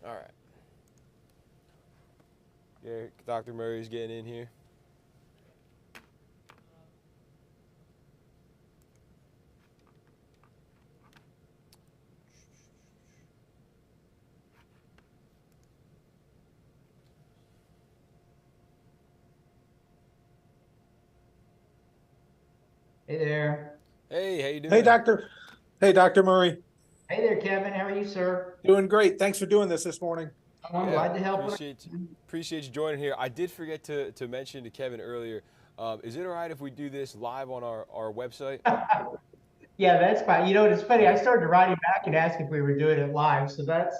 All right. Yeah, Dr. Murray's getting in here. Hey there. Hey, how you Hey, doing? Doctor. Hey, Dr. Murray. Hey there, Kevin. How are you, sir? Doing great. Thanks for doing this morning. Oh, I'm Yeah, glad to help. appreciate you joining here. I did forget to mention to Kevin earlier. Is it all right if we do this live on our website? Yeah, that's fine. You know, it's funny. I Okay. started writing back and ask if we were doing it live, so that's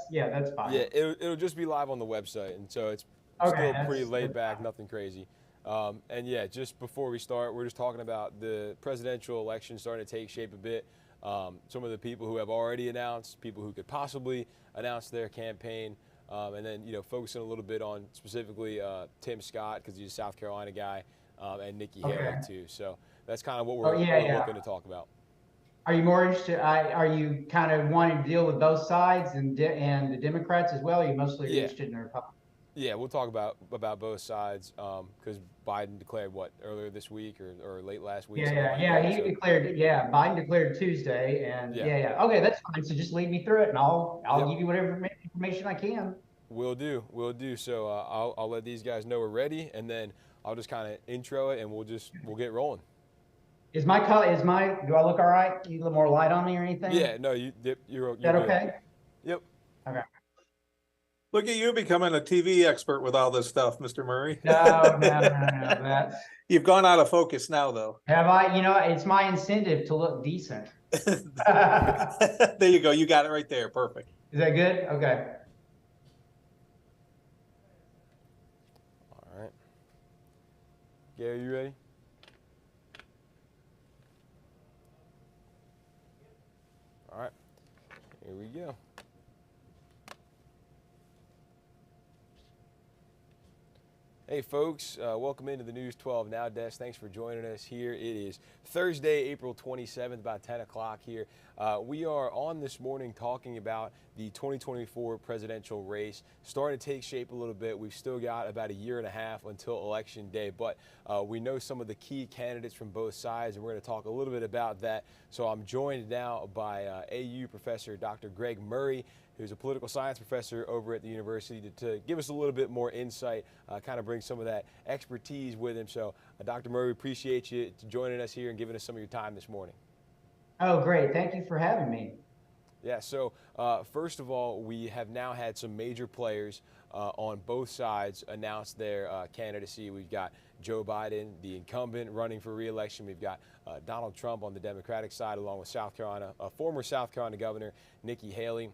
fine. Yeah, it'll just be live on the website, and so it's Okay, still pretty that's laid back, fine. nothing crazy. And yeah, just before we start, we're just talking about the presidential election starting to take shape a bit. Some of the people who have already announced, people who could possibly announce their campaign, and then focusing a little bit on specifically Tim Scott because he's a South Carolina guy, and Nikki Haley Okay. too. So that's kind of what Oh, yeah, we're yeah. looking to talk about. Are you more interested? Are you kind of wanting to deal with both sides and the Democrats as well? Or you mostly are Yeah, interested in the Republicans? yeah, we'll talk about both sides because Biden declared what earlier this week or late last week, Yeah, something yeah, like yeah. that. He So declared. Yeah, Biden declared Tuesday, and yeah, yeah, yeah. Okay, that's fine. So just lead me through it, and I'll yep, give you whatever information I can. we'll do. So I'll let these guys know we're ready, and then I'll just kind of intro it, and we'll get rolling. Is my color? Is my? Do I look all right? You a little more light on me or anything? Is Yeah, no, you're that good. okay? Yep. Okay. Look at you becoming a TV expert with all this stuff, Mr. Murray. No, no, no, no. That's You've gone out of focus now, though. have I? You know, it's my incentive to look decent. Is There you go. You got it right there. Perfect. that good? Okay. All right, Gary, you ready? All right, here we go. Hey, folks, welcome into the News 12 Now desk. Thanks for joining us here. It is Thursday, April 27th, about 10 o'clock here. We are on this morning talking about the 2024 presidential race starting to take shape a little bit. We've still got about a year and a half until Election Day, but we know some of the key candidates from both sides, and we're going to talk a little bit about that. So I'm joined now by AU professor Dr. Gregg Murray, who's a political science professor over at the university, to give us a little bit more insight, kind of bring some of that expertise with him. So, Dr. Murray, appreciate you joining us here and giving us some of your time this morning. Oh, great. Thank you for having me. Yeah, so first of all, we have now had some major players on both sides announce their candidacy. We've got Joe Biden, the incumbent, running for re-election. We've got Donald Trump on the Democratic side, along with South Carolina, former South Carolina Governor Nikki Haley,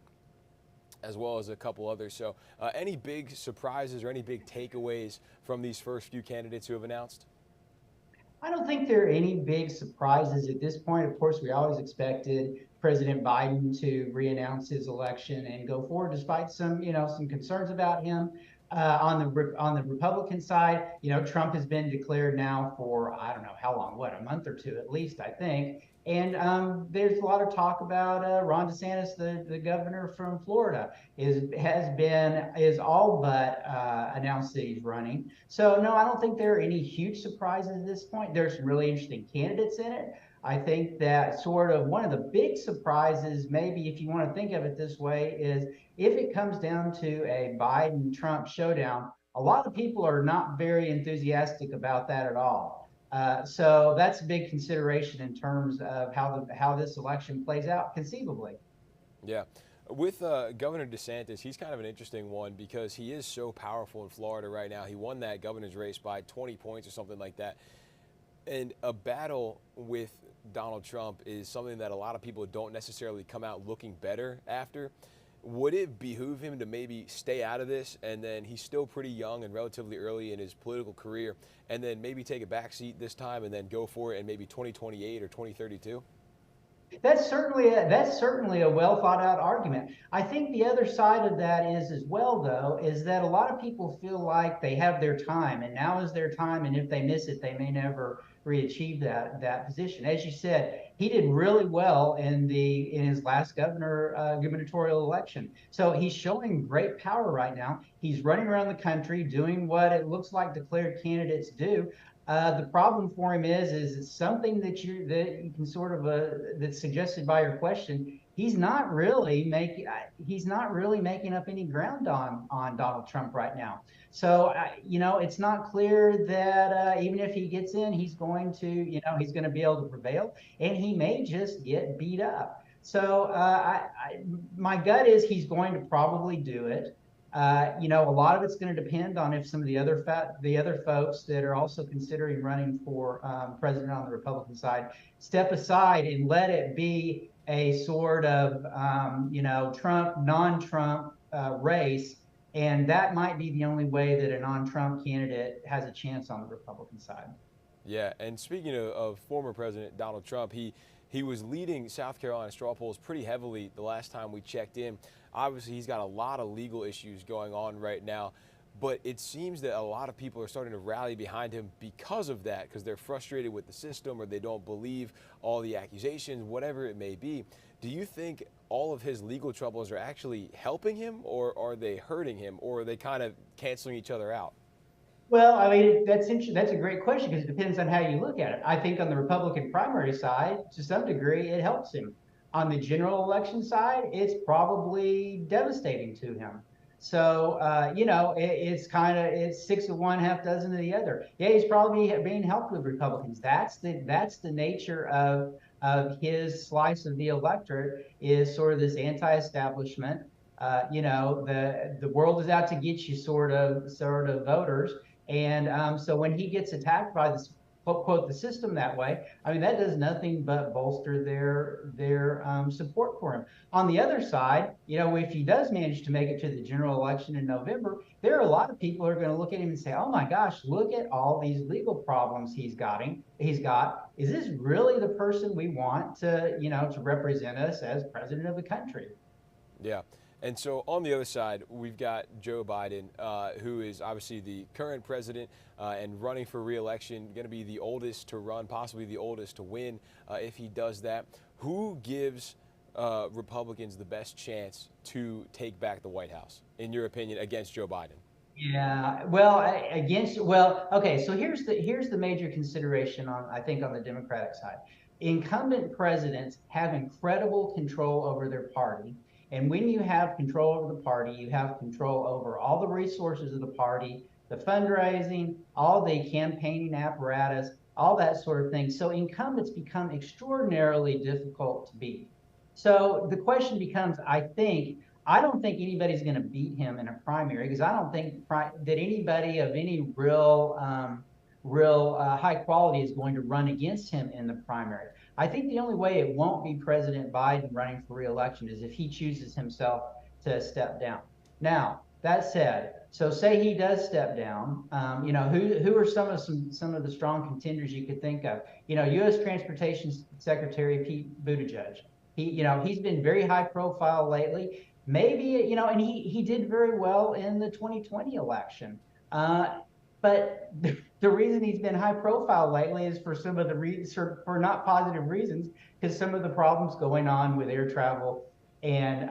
as well as a couple others. So any big surprises or any big takeaways from these first few candidates who have announced? I don't think there are any big surprises at this point. Of course, we always expected President Biden to re-announce his election and go forward, despite some concerns about him. On the Republican side, Trump has been declared now for I don't know how long, what, a month or two at least, I think. And there's a lot of talk about Ron DeSantis, the governor from Florida, is all but announced that he's running. So no, I don't think there are any huge surprises at this point. There's some really interesting candidates in it. I think that sort of one of the big surprises, maybe if you want to think of it this way, is if it comes down to a Biden-Trump showdown, a lot of people are not very enthusiastic about that at all. So that's a big consideration in terms of how this election plays out, conceivably. Yeah. With Governor DeSantis, he's kind of an interesting one because he is so powerful in Florida right now. He won that governor's race by 20 points or something like that. And a battle with Donald Trump is something that a lot of people don't necessarily come out looking better after. Would it behoove him to maybe stay out of this, and then he's still pretty young and relatively early in his political career, and then maybe take a back seat this time and then go for it in maybe 2028 or 2032? That's certainly a well thought out argument. I think the other side of that is as well, though, is that a lot of people feel like they have their time, and now is their time, and if they miss it, they may never re-achieve that position. As you said, he did really well in his last gubernatorial election. So he's showing great power right now. He's running around the country doing what it looks like declared candidates do. The problem for him is it's something that you can sort of that's suggested by your question. He's not really making up any ground on Donald Trump right now. So it's not clear that even if he gets in, he's going to be able to prevail, and he may just get beat up. So my gut is he's going to probably do it. A lot of it's going to depend on if some of the other folks that are also considering running for president on the Republican side step aside and let it be a sort of Trump, non-Trump race, and that might be the only way that a non-Trump candidate has a chance on the Republican side. Yeah, and speaking of former President Donald Trump, he was leading South Carolina straw polls pretty heavily the last time we checked in. Obviously, he's got a lot of legal issues going on right now, but it seems that a lot of people are starting to rally behind him because of that, because they're frustrated with the system or they don't believe all the accusations, whatever it may be. Do you think all of his legal troubles are actually helping him, or are they hurting him, or are they kind of canceling each other out? Well, I mean, that's interesting. That's a great question because it depends on how you look at it. I think on the Republican primary side, to some degree, it helps him. On the general election side, it's probably devastating to him. So, it's 6 of one, half dozen of the other. Yeah, he's probably being helped with Republicans. That's the nature of his slice of the electorate, is sort of this anti-establishment. The world is out to get you sort of voters. And so when he gets attacked by this, quote, the system that way, I mean, that does nothing but bolster their support for him. On the other side, if he does manage to make it to the general election in November, there are a lot of people who are going to look at him and say, oh my gosh, look at all these legal problems he's got. Is this really the person we want to represent us as president of the country? Yeah. And so on the other side, we've got Joe Biden, who is obviously the current president and running for re-election, going to be the oldest to run, possibly the oldest to win if he does that. Who gives Republicans the best chance to take back the White House, in your opinion, against Joe Biden? Yeah, okay. So here's the major consideration I think on the Democratic side. Incumbent presidents have incredible control over their party. And when you have control over the party, you have control over all the resources of the party, the fundraising, all the campaigning apparatus, all that sort of thing. So incumbents become extraordinarily difficult to beat. So the question becomes, I don't think anybody's going to beat him in a primary, because I don't think that anybody of any real high quality is going to run against him in the primary. I think the only way it won't be President Biden running for re-election is if he chooses himself to step down. Now, that said, so say he does step down, who are some of the strong contenders you could think of? U.S. Transportation Secretary Pete Buttigieg. He's been very high profile lately. Maybe, and he did very well in the 2020 election. But the reason he's been high profile lately is for some of the for not positive reasons, because some of the problems going on with air travel and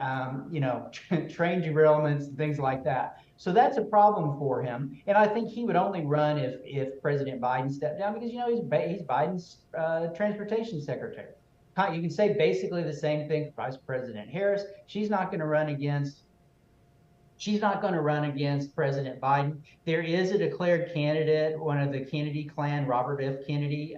train derailments and things like that. So that's a problem for him. And I think he would only run if President Biden stepped down, because he's Biden's transportation secretary. You can say basically the same thing for Vice President Harris. She's not going to run against President Biden. There is a declared candidate, one of the Kennedy clan, Robert F. Kennedy.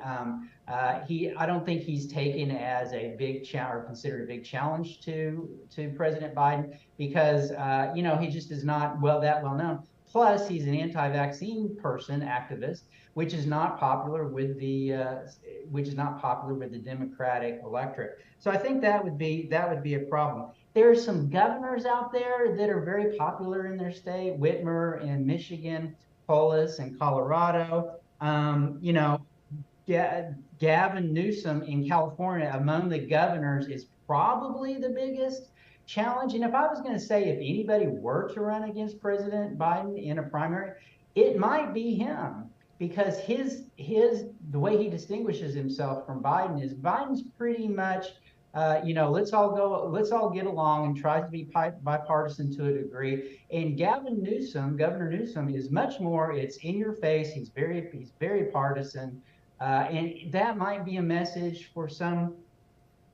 I don't think he's taken as a big challenge, or considered a big challenge to President Biden, because he just is not that well known. Plus, he's an anti-vaccine activist, which is not popular with the Democratic electorate. So I think that would be a problem. There are some governors out there that are very popular in their state: Whitmer in Michigan, Polis in Colorado. Gavin Newsom in California, among the governors, is probably the biggest challenge. And if I was going to say if anybody were to run against President Biden in a primary, it might be him, because the way he distinguishes himself from Biden is Biden's pretty much, let's all get along and tries to be bipartisan to a degree. And Governor Newsom is much more, it's in your face. He's very partisan. And that might be a message for some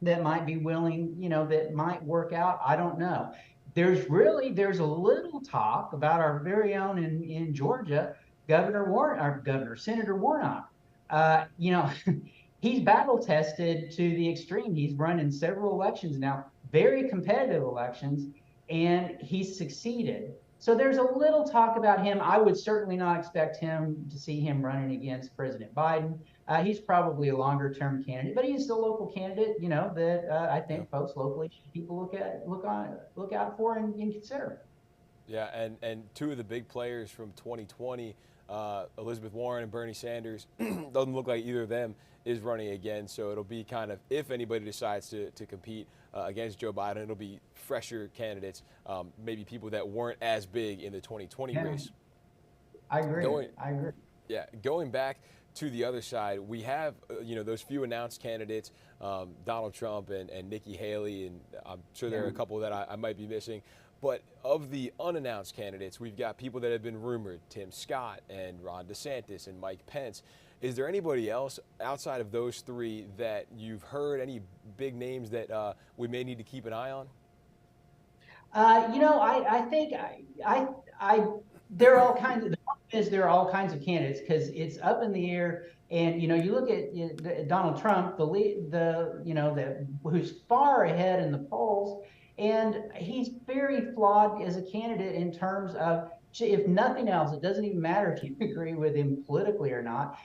that might be willing, that might work out. I don't know. There's a little talk about our very own in Georgia, Senator Warnock. He's battle tested to the extreme. He's run in several elections now, very competitive elections, and he's succeeded. So there's a little talk about him. I would certainly not expect to see him running against President Biden. He's probably a longer term candidate, but he's still a local candidate, that I think folks locally should look out for and consider. Yeah, and two of the big players from 2020, Elizabeth Warren and Bernie Sanders, doesn't look like either of them is running again. So it'll be kind of, if anybody decides to compete against Joe Biden, it'll be fresher candidates, maybe people that weren't as big in the 2020 race. I agree. Yeah, going back to the other side, we have those few announced candidates, Donald Trump and Nikki Haley, and I'm sure there are a couple that I might be missing. But of the unannounced candidates, we've got people that have been rumored, Tim Scott and Ron DeSantis and Mike Pence. Is there anybody else outside of those three that you've heard, any big names that we may need to keep an eye on? I think there are all kinds of, the problem is there are all kinds of candidates because it's up in the air. And, you look at Donald Trump, who's far ahead in the polls, and he's very flawed as a candidate in terms of, if nothing else, it doesn't even matter if you agree with him politically or not.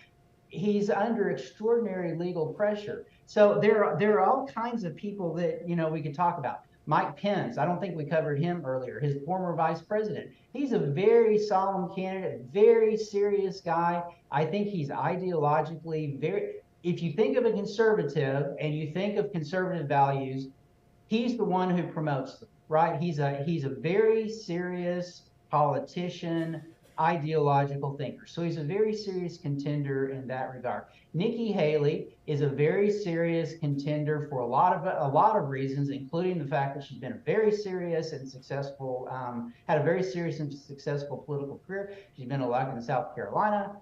He's under extraordinary legal pressure. So there are all kinds of people that, we could talk about. Mike Pence, I don't think we covered him earlier, his former vice president. He's a very solemn candidate, very serious guy. I think he's ideologically if you think of a conservative and you think of conservative values, he's the one who promotes them, right? He's a very serious politician, ideological thinker. So he's a very serious contender in that regard. Nikki Haley is a very serious contender for a lot of reasons, including the fact that she's been a very serious and successful, had a very serious and successful political career. She's been elected in South Carolina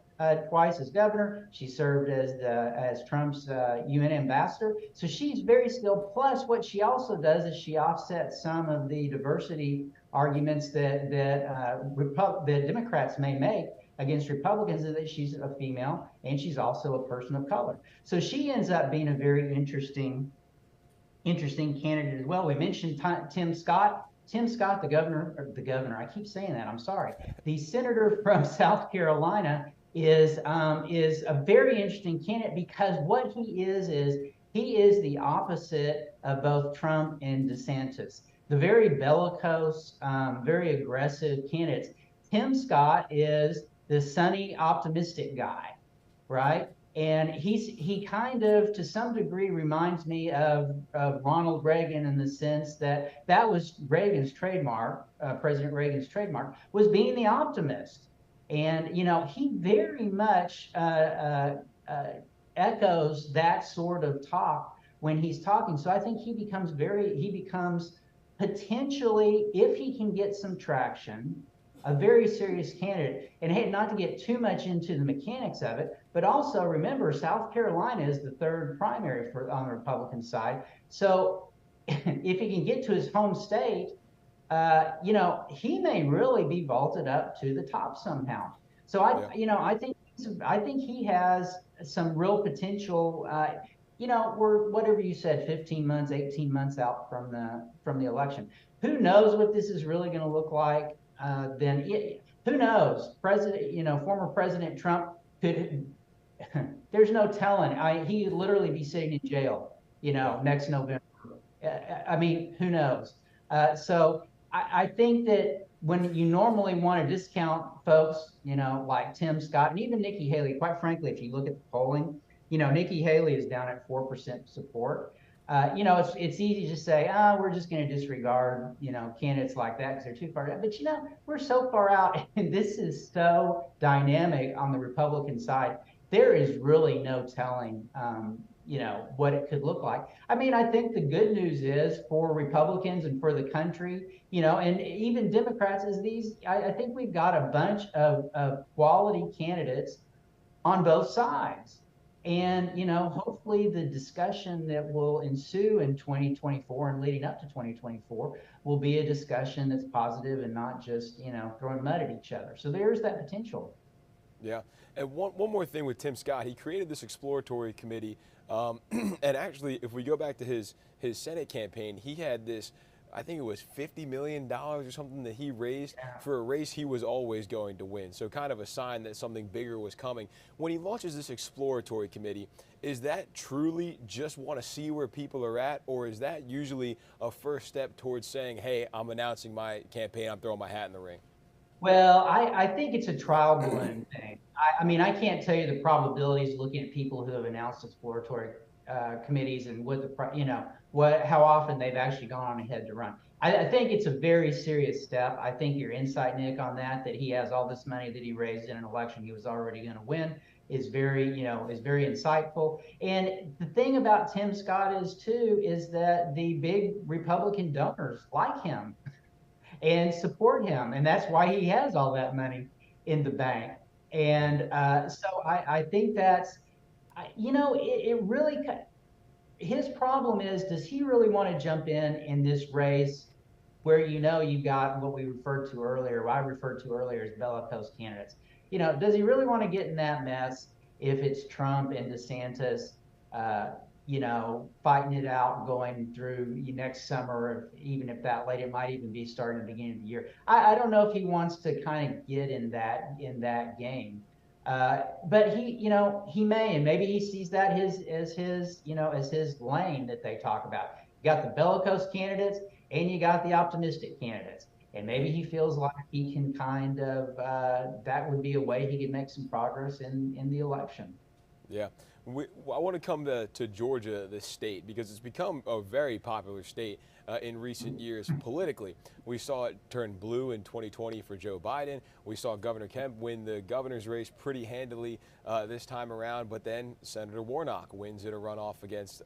twice as governor. She served as Trump's UN ambassador. So she's very skilled. Plus, what she also does is she offsets some of the diversity arguments that Democrats may make against Republicans, is that she's a female and she's also a person of color. So she ends up being a very interesting candidate as well. We mentioned Tim Scott. Tim Scott, the governor, I keep saying that, I'm sorry. The senator from South Carolina is a very interesting candidate because what he is the opposite of both Trump and DeSantis. The very bellicose, very aggressive candidates. Tim Scott is the sunny, optimistic guy, right? And he kind of, to some degree, reminds me of Ronald Reagan in the sense that was Reagan's trademark, President Reagan's trademark, was being the optimist. And, he very much echoes that sort of talk when he's talking. So I think he becomes potentially, if he can get some traction, a very serious candidate. And hey, not to get too much into the mechanics of it, but also remember, South Carolina is the third primary on the Republican side. So if he can get to his home state, he may really be vaulted up to the top somehow. So I think he has some real potential. We're, whatever you said, 15 months, 18 months out from the election. Who knows what this is really going to look like? Who knows? Former President Trump could. There's no telling. He'd literally be sitting in jail, next November. I mean, who knows? So I think that when you normally want to discount folks, like Tim Scott and even Nikki Haley, quite frankly, if you look at the polling, Nikki Haley is down at 4% support. It's easy to say, we're just going to disregard, candidates like that because they're too far out. But, we're so far out, and this is so dynamic on the Republican side. There is really no telling, what it could look like. I mean, I think the good news is for Republicans and for the country, and even Democrats is I think we've got a bunch of quality candidates on both sides. And, hopefully the discussion that will ensue in 2024 and leading up to 2024 will be a discussion that's positive and not just, throwing mud at each other. So there's that potential. Yeah. And one more thing with Tim Scott, he created this exploratory committee. And actually, if we go back to his Senate campaign, he had this, I think it was $50 million or something that he raised for a race he was always going to win. So kind of a sign that something bigger was coming. When he launches this exploratory committee, is that truly just want to see where people are at, or is that usually a first step towards saying, hey, I'm announcing my campaign, I'm throwing my hat in the ring? Well, I think it's a trial balloon thing. I mean, I can't tell you the probabilities looking at people who have announced exploratory committees and how often they've actually gone on ahead to run. I think it's a very serious step. I think your insight, Nick, on that he has all this money that he raised in an election he was already going to win is very insightful. And the thing about Tim Scott is that the big Republican donors like him and support him. And that's why he has all that money in the bank. And so I think that's, it really, his problem is, does he really want to jump in this race where, you've got what I referred to earlier as bellicose candidates? Does he really want to get in that mess if it's Trump and DeSantis, fighting it out going through next summer, even if that late, it might even be starting at the beginning of the year. I don't know if he wants to kind of get in that game. But he may, and maybe he sees that as his lane that they talk about. You got the bellicose candidates and you got the optimistic candidates. And maybe he feels like he can kind of, that would be a way he could make some progress in the election. Yeah. I want to come to Georgia, the state, because it's become a very popular state in recent years politically. We saw it turn blue in 2020 for Joe Biden. We saw Governor Kemp win the governor's race pretty handily this time around, but then Senator Warnock wins in a runoff against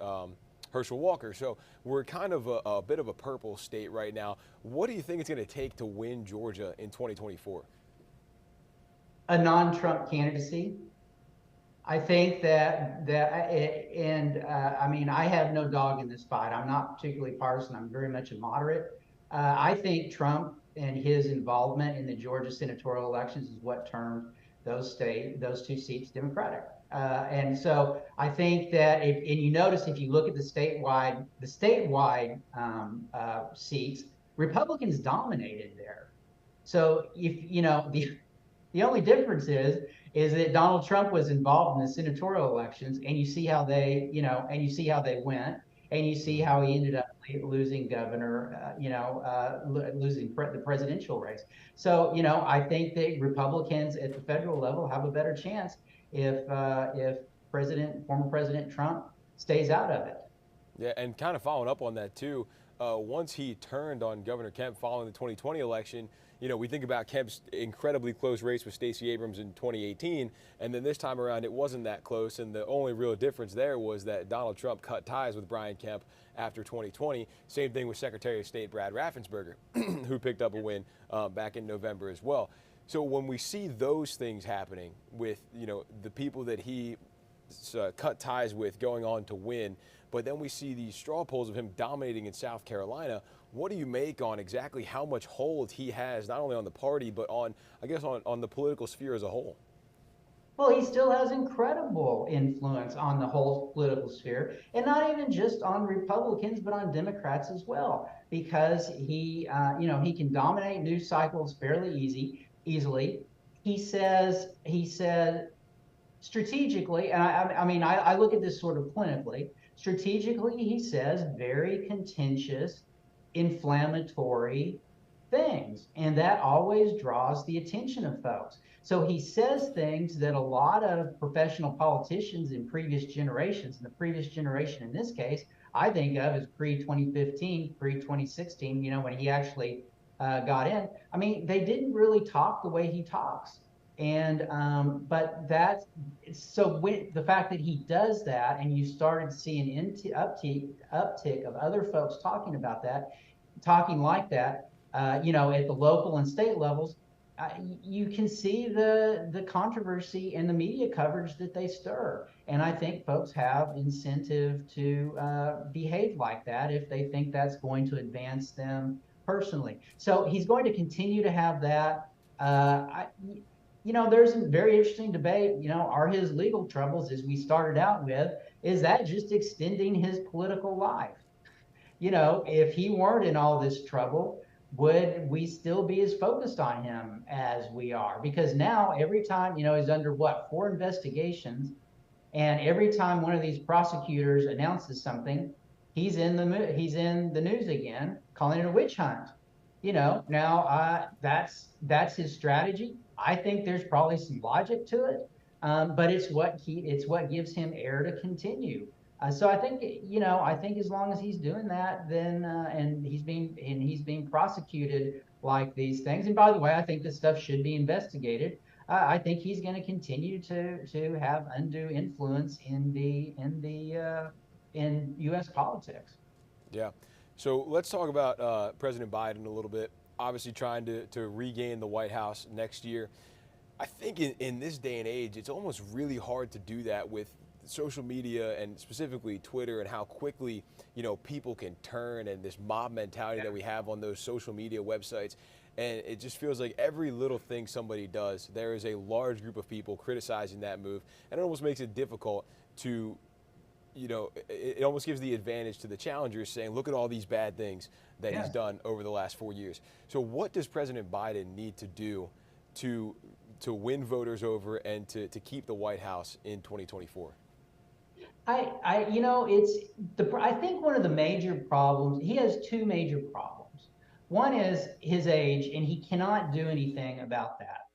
Herschel Walker. So we're kind of a bit of a purple state right now. What do you think it's going to take to win Georgia in 2024? A non-Trump candidacy. I think I mean, I have no dog in this fight. I'm not particularly partisan. I'm very much a moderate. I think Trump and his involvement in the Georgia senatorial elections is what turned those two seats Democratic. And so I think that and you notice if you look at the statewide seats, Republicans dominated there. So if the only difference is that Donald Trump was involved in the senatorial elections, and you see how they went, and you see how he ended up losing losing the presidential race. So, I think that Republicans at the federal level have a better chance if former President Trump stays out of it. Yeah, and kind of following up on that too, once he turned on Governor Kemp following the 2020 election, we think about Kemp's incredibly close race with Stacey Abrams in 2018, and then this time around it wasn't that close, and the only real difference there was that Donald Trump cut ties with Brian Kemp after 2020. Same thing with Secretary of State Brad Raffensperger, who picked up a win back in November as well. So when we see those things happening with, the people that he cut ties with going on to win, but then we see these straw polls of him dominating in South Carolina, what do you make on exactly how much hold he has, not only on the party, but on the political sphere as a whole? Well, he still has incredible influence on the whole political sphere, and not even just on Republicans, but on Democrats as well, because he can dominate news cycles fairly easily. He said strategically, and I look at this sort of clinically. Strategically, he says very contentious, inflammatory things, and that always draws the attention of folks. So he says things that a lot of professional politicians in previous generations, and the previous generation in this case, I think of as pre-2015, pre-2016, when he actually got in. I mean, they didn't really talk the way he talks. And but that's so when the fact that he does that, and you started to see an uptick of other folks talking about that, talking like that, at the local and state levels, you can see the controversy and the media coverage that they stir. And I think folks have incentive to behave like that if they think that's going to advance them personally. So he's going to continue to have that. There's a very interesting debate. Are his legal troubles, as we started out with, is that just extending his political life? If he weren't in all this trouble, would we still be as focused on him as we are? Because now every time, he's under 4 investigations, and every time one of these prosecutors announces something, he's in the news again, calling it a witch hunt. Now that's his strategy. I think there's probably some logic to it, but it's what gives him air to continue. So I think as long as he's doing that, then and he's being prosecuted like these things. And by the way, I think this stuff should be investigated. I think he's going to continue to have undue influence in U.S. politics. Yeah. So let's talk about President Biden a little bit. Obviously trying to regain the White House next year. I think in this day and age, it's almost really hard to do that with social media and specifically Twitter and how quickly, people can turn, and this mob mentality that we have on those social media websites. And it just feels like every little thing somebody does, there is a large group of people criticizing that move. And it almost makes it difficult to, it almost gives the advantage to the challengers saying, look at all these bad things that he's done over the last 4 years. So what does President Biden need to do to win voters over and to keep the White House in 2024? I think one of the major problems, he has 2 major problems. One is his age, and he cannot do anything about that.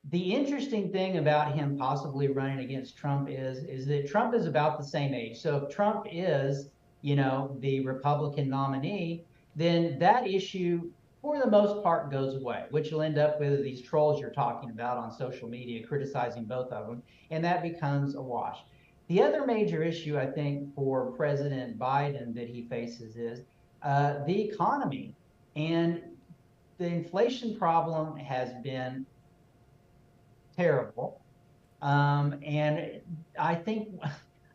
The interesting thing about him possibly running against Trump is that Trump is about the same age. So if Trump is, the Republican nominee, then that issue, for the most part, goes away, which will end up with these trolls you're talking about on social media criticizing both of them, and that becomes a wash. The other major issue, I think, for President Biden that he faces is the economy. And the inflation problem has been terrible. And I think,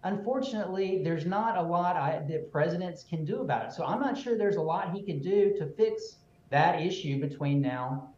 unfortunately, there's not a lot that presidents can do about it. So I'm not sure there's a lot he can do to fix that issue between now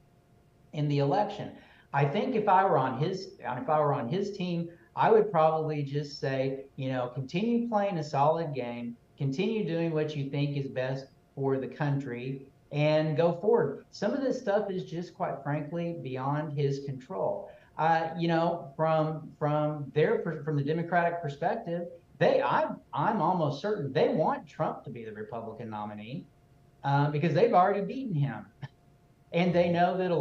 and the election. I think if I were on his team, I would probably just say, continue playing a solid game, continue doing what you think is best for the country, and go forward. Some of this stuff is just, quite frankly, beyond his control. From the Democratic perspective, I'm almost certain they want Trump to be the Republican nominee because they've already beaten him, and they know that a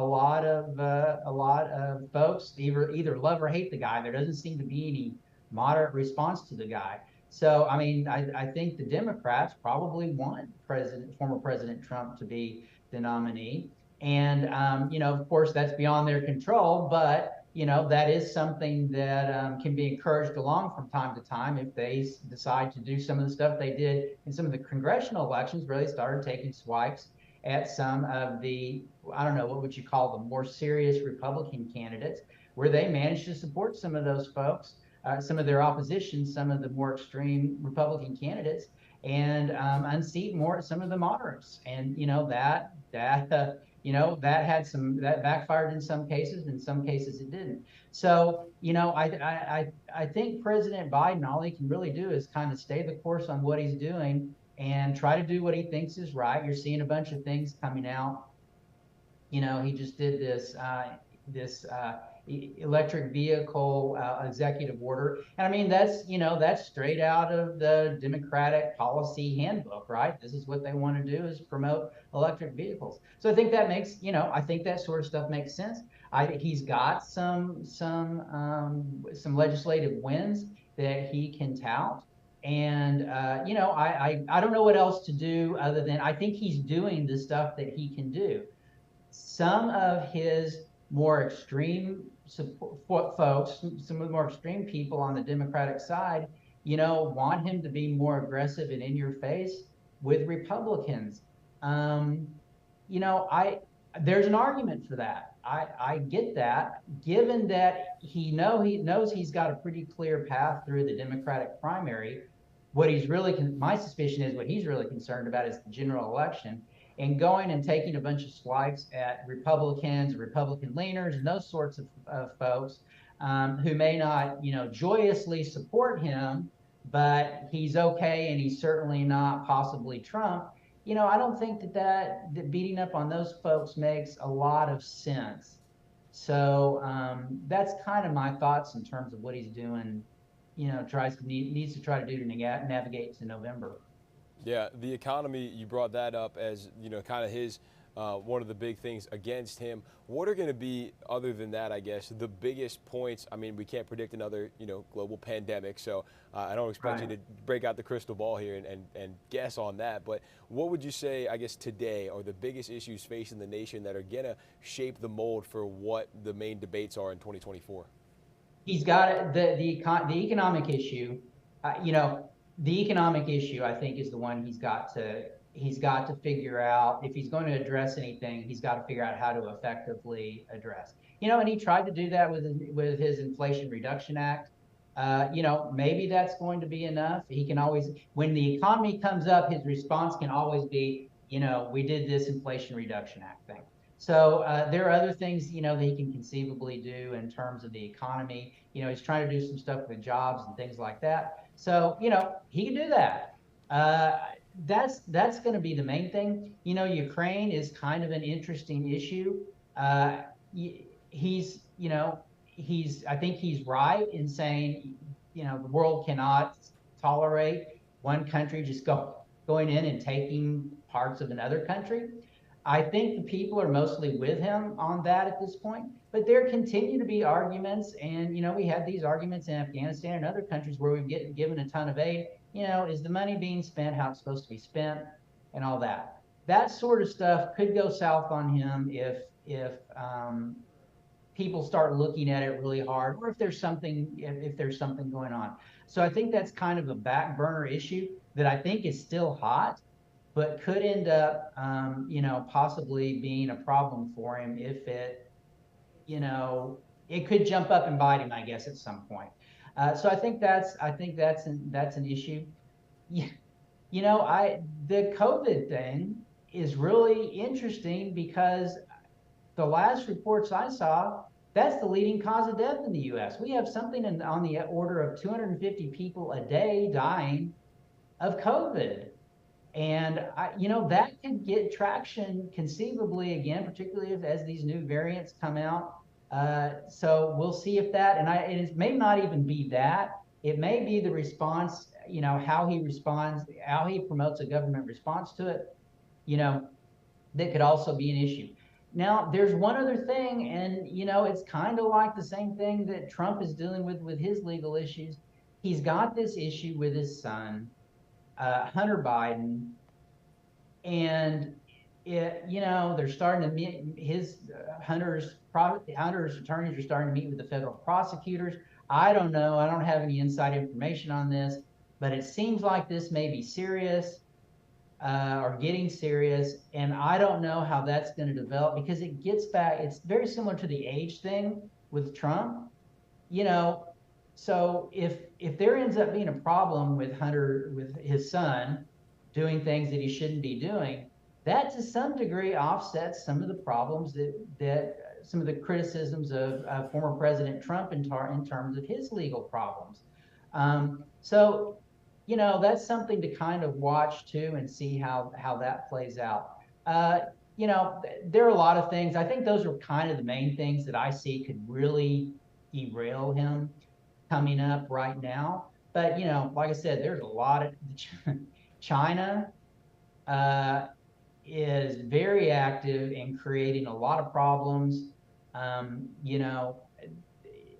lot of folks either love or hate the guy. There doesn't seem to be any moderate response to the guy. So, I mean, I think the Democrats probably want former President Trump to be the nominee. And, of course, that's beyond their control. But, that is something that can be encouraged along from time to time if they decide to do some of the stuff they did in some of the congressional elections, where they started taking swipes at some of the, I don't know, what would you call them, more serious Republican candidates, where they managed to support some of those folks, some of their opposition, some of the more extreme Republican candidates, and unseat some of the moderates. And that backfired in some cases. In some cases, it didn't. So I think President Biden, all he can really do is kind of stay the course on what he's doing and try to do what he thinks is right. You're seeing a bunch of things coming out. He just did this electric vehicle executive order. And I mean, that's straight out of the Democratic policy handbook, right? This is what they want to do, is promote electric vehicles. So I think that makes, I think that sort of stuff makes sense. He's got some legislative wins that he can tout. And, I don't know what else to do other than I think he's doing the stuff that he can do. Some of his more extreme folks, some of the more extreme people on the Democratic side, want him to be more aggressive and in your face with Republicans. Um, there's an argument for that. I get that, given that he knows he's got a pretty clear path through the Democratic primary. What he's really, my suspicion is what he's really concerned about is the general election, and going and taking a bunch of swipes at Republicans, Republican leaners, and those sorts of folks who may not, joyously support him, but he's okay and he's certainly not possibly Trump. I don't think that beating up on those folks makes a lot of sense. So that's kind of my thoughts in terms of what he's doing. Needs to try to do to navigate to November. Yeah, the economy, you brought that up as, kind of his, one of the big things against him. What are going to be, other than that, I guess, the biggest points? I mean, we can't predict another, global pandemic, so I don't expect you to break out the crystal ball here and guess on that. But what would you say, I guess, today are the biggest issues facing the nation that are going to shape the mold for what the main debates are in 2024? He's got the economic issue. The economic issue, I think, is the one he's got to figure out. If he's going to address anything, he's got to figure out how to effectively address. And he tried to do that with his Inflation Reduction Act. Maybe that's going to be enough. He can always, when the economy comes up, his response can always be, we did this Inflation Reduction Act thing. So there are other things, that he can conceivably do in terms of the economy. He's trying to do some stuff with jobs and things like that. So, he can do that. That's going to be the main thing. Ukraine is kind of an interesting issue. I think he's right in saying, the world cannot tolerate one country just going in and taking parts of another country. I think the people are mostly with him on that at this point, but there continue to be arguments. And, we had these arguments in Afghanistan and other countries where we've given a ton of aid. Is the money being spent how it's supposed to be spent and all that? That sort of stuff could go south on him if people start looking at it really hard, or if there's something going on. So I think that's kind of a back burner issue that I think is still hot, but could end up, possibly being a problem for him if it could jump up and bite him, I guess, at some point. So I think that's an issue. The COVID thing is really interesting because the last reports I saw, that's the leading cause of death in the U.S. We have something on the order of 250 people a day dying of COVID. And that could get traction conceivably again, particularly as these new variants come out. So we'll see if that, and it may not even be that. It may be the response, how he responds, how he promotes a government response to it, that could also be an issue. Now, there's one other thing, and, it's kind of like the same thing that Trump is dealing with his legal issues. He's got this issue with his son, Hunter Biden, and they're starting to meet his Hunter's attorneys are starting to meet with the federal prosecutors. I don't know. I don't have any inside information on this, but it seems like this may be serious or getting serious, and I don't know how that's going to develop because it gets back. It's very similar to the age thing with Trump, So if there ends up being a problem with Hunter, with his son, doing things that he shouldn't be doing, that to some degree offsets some of the problems that some of the criticisms of former President Trump in terms of his legal problems. So, that's something to kind of watch too and see how that plays out. There are a lot of things. I think those are kind of the main things that I see could really derail him coming up right now. But, like I said, there's a lot of China is very active in creating a lot of problems.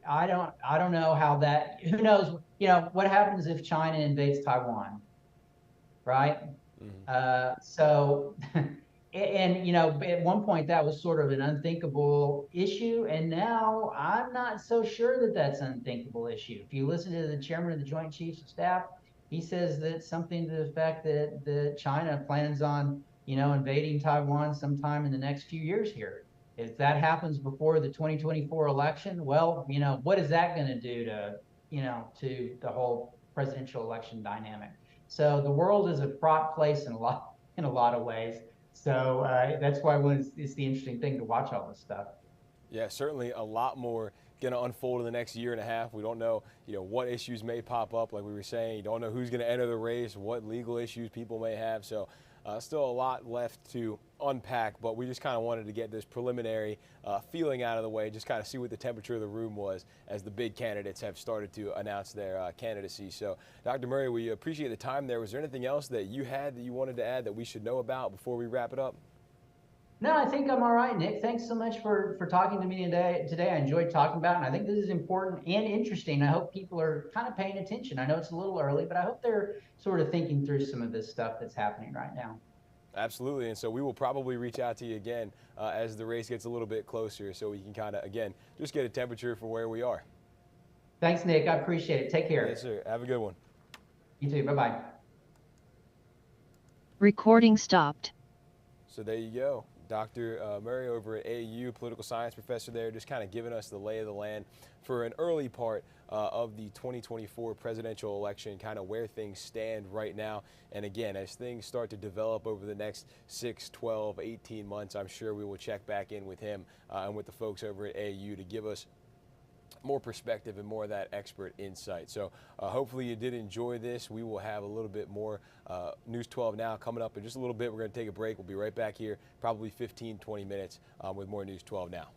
I don't know how that, who knows, what happens if China invades Taiwan, right? So, and at one point that was sort of an unthinkable issue, and now I'm not so sure that that's an unthinkable issue. If you listen to the chairman of the Joint Chiefs of Staff, he says that something to the effect that China plans on, invading Taiwan sometime in the next few years here. If that happens before the 2024 election, well, what is that going to do to the whole presidential election dynamic? So the world is a fraught place in a lot of ways. So that's why it's the interesting thing to watch all this stuff. Yeah, certainly a lot more going to unfold in the next year and a half. We don't know, what issues may pop up, like we were saying. You don't know who's going to enter the race, what legal issues people may have. So still a lot left to unpack, but we just kind of wanted to get this preliminary feeling out of the way, just kind of see what the temperature of the room was as the big candidates have started to announce their candidacy. So, Dr. Murray, we appreciate the time there. Was there anything else that you had that you wanted to add that we should know about before we wrap it up? No, I think I'm all right, Nick. Thanks so much for talking to me today. I enjoyed talking about it, and I think this is important and interesting. I hope people are kind of paying attention. I know it's a little early, but I hope they're sort of thinking through some of this stuff that's happening right now. Absolutely, and so we will probably reach out to you again as the race gets a little bit closer so we can kind of, again, just get a temperature for where we are. Thanks, Nick. I appreciate it. Take care. Yes, sir. Have a good one. You too. Bye-bye. Recording stopped. So there you go. Dr. Murray over at AU, political science professor there, just kind of giving us the lay of the land for an early part of the 2024 presidential election, kind of where things stand right now. And again, as things start to develop over the next 6, 12, 18 months, I'm sure we will check back in with him and with the folks over at AU to give us more perspective and more of that expert insight. So hopefully you did enjoy this. We will have a little bit more News 12 Now coming up in just a little bit. We're going to take a break. We'll be right back here, probably 15, 20 minutes with more News 12 Now.